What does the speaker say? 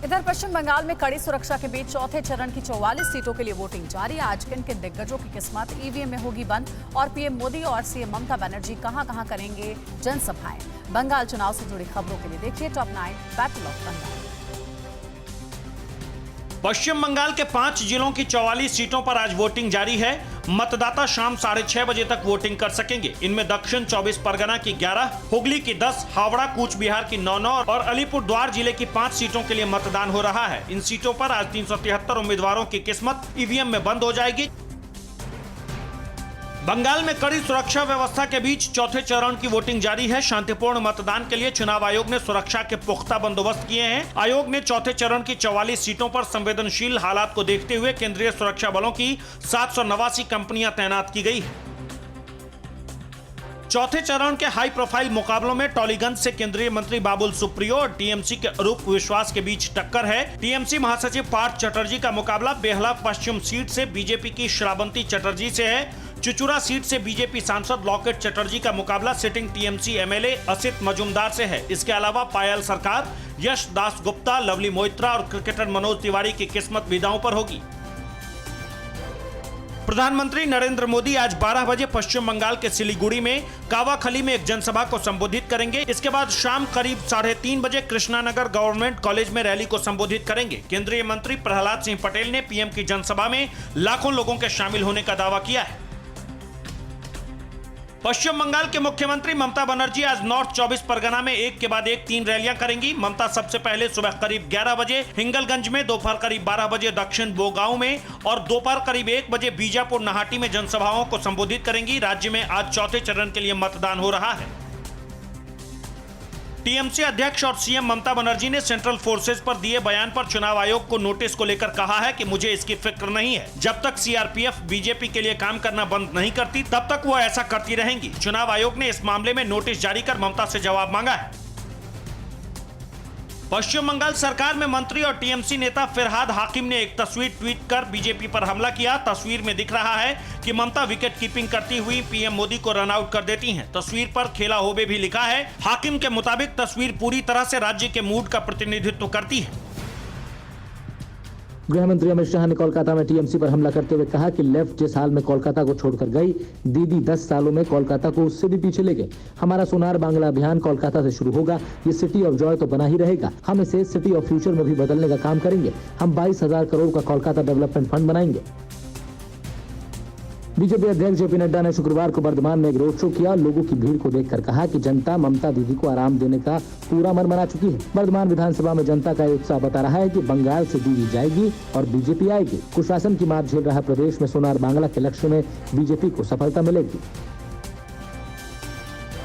इधर पश्चिम बंगाल में कड़ी सुरक्षा के बीच चौथे चरण की 44 सीटों के लिए वोटिंग जारी है। आज किन दिग्गजों की किस्मत ईवीएम में होगी बंद और पीएम मोदी और सीएम ममता बनर्जी कहां-कहां करेंगे जनसभाएं। बंगाल चुनाव से जुड़ी खबरों के लिए देखिए टॉप 9 बैटल ऑफ बंगाल। पश्चिम बंगाल के 5 जिलों की 44 सीटों पर आज वोटिंग जारी है। मतदाता शाम 6:30 बजे तक वोटिंग कर सकेंगे। इनमें दक्षिण 24 परगना की 11, हुगली की 10, हावड़ा कूच बिहार की 9 और अलीपुरद्वार जिले की 5 सीटों के लिए मतदान हो रहा है। इन सीटों पर आज 373 उम्मीदवारों की किस्मत ईवीएम में बंद हो जाएगी। बंगाल में कड़ी सुरक्षा व्यवस्था के बीच चौथे चरण की वोटिंग जारी है। शांतिपूर्ण मतदान के लिए चुनाव आयोग ने सुरक्षा के पुख्ता बंदोबस्त किए हैं। आयोग ने चौथे चरण की 44 सीटों पर संवेदनशील हालात को देखते हुए केंद्रीय सुरक्षा बलों की 789 कंपनियां तैनात की गई है। चौथे चरण के हाई प्रोफाइल मुकाबलों में टॉलीगंज से केंद्रीय मंत्री बाबुल सुप्रियो और टीएमसी के अरूप विश्वास के बीच टक्कर है। टीएमसी महासचिव पार्थ चटर्जी का मुकाबला बेहला पश्चिम सीट से बीजेपी की श्रावंती चटर्जी से है। चुचुरा सीट से बीजेपी सांसद लॉकेट चटर्जी का मुकाबला sitting TMC MLA Asit Majumdar से है। इसके अलावा पायल सरकार, यश दास गुप्ता, लवली मोइत्रा और क्रिकेटर मनोज तिवारी की किस्मत भी दांव पर होगी। प्रधानमंत्री नरेंद्र मोदी आज 12 बजे पश्चिम बंगाल के सिलीगुड़ी में कावाखली में एक जनसभा को संबोधित करेंगे। इसके बाद शाम करीब 3:30 बजे कृष्णानगर गवर्नमेंट कॉलेज में रैली को संबोधित करेंगे। केंद्रीय मंत्री प्रहलाद सिंह पटेल ने पीएम की जनसभा में लाखों लोगों के शामिल होने का दावा किया है। पश्चिम बंगाल के मुख्यमंत्री ममता बनर्जी आज नॉर्थ 24 परगना में एक के बाद एक 3 रैलियां करेंगी। ममता सबसे पहले सुबह करीब 11 बजे हिंगलगंज में, दोपहर करीब 12 बजे दक्षिण बोगांव में और दोपहर करीब 1 बजे बीजापुर नाहाटी में जनसभाओं को संबोधित करेंगी। राज्य में आज चौथे चरण के लिए मतदान हो रहा है। टीएमसी अध्यक्ष और सीएम ममता बनर्जी ने सेंट्रल फोर्सेज पर दिए बयान पर चुनाव आयोग को नोटिस को लेकर कहा है कि मुझे इसकी फिक्र नहीं है। जब तक सीआरपीएफ बीजेपी के लिए काम करना बंद नहीं करती तब तक वो ऐसा करती रहेंगी। चुनाव आयोग ने इस मामले में नोटिस जारी कर ममता से जवाब मांगा है। पश्चिम बंगाल सरकार में मंत्री और टीएमसी नेता फिरहाद हाकिम ने एक तस्वीर ट्वीट कर बीजेपी पर हमला किया। तस्वीर में दिख रहा है कि ममता विकेट कीपिंग करती हुई पीएम मोदी को रन आउट कर देती हैं। तस्वीर पर खेला होबे भी लिखा है। हाकिम के मुताबिक तस्वीर पूरी तरह से राज्य के मूड का प्रतिनिधित्व करती है। गृह मंत्री अमित शाह ने कोलकाता में टीएमसी पर हमला करते हुए कहा कि लेफ्ट जिस हाल में कोलकाता को छोड़कर गई, दीदी 10 सालों में कोलकाता को उससे भी पीछे ले गए। हमारा सोनार बांग्ला अभियान कोलकाता से शुरू होगा। ये सिटी ऑफ जॉय तो बना ही रहेगा। हम इसे सिटी ऑफ फ्यूचर में भी बदलने का काम करेंगे। हम 22,000 करोड़ का कोलकाता डेवलपमेंट फंड बनाएंगे। बीजेपी अध्यक्ष जेपी नड्डा ने शुक्रवार को बर्धमान में एक रोड शो किया। लोगों की भीड़ को देखकर कहा कि जनता ममता दीदी को आराम देने का पूरा मन बना चुकी है। बर्धमान विधानसभा में जनता का उत्साह बता रहा है कि बंगाल से दीदी जाएगी और बीजेपी आएगी। कुशासन की मार झेल रहा प्रदेश में सोनार बांग्ला के लक्ष्य में बीजेपी को सफलता मिलेगी।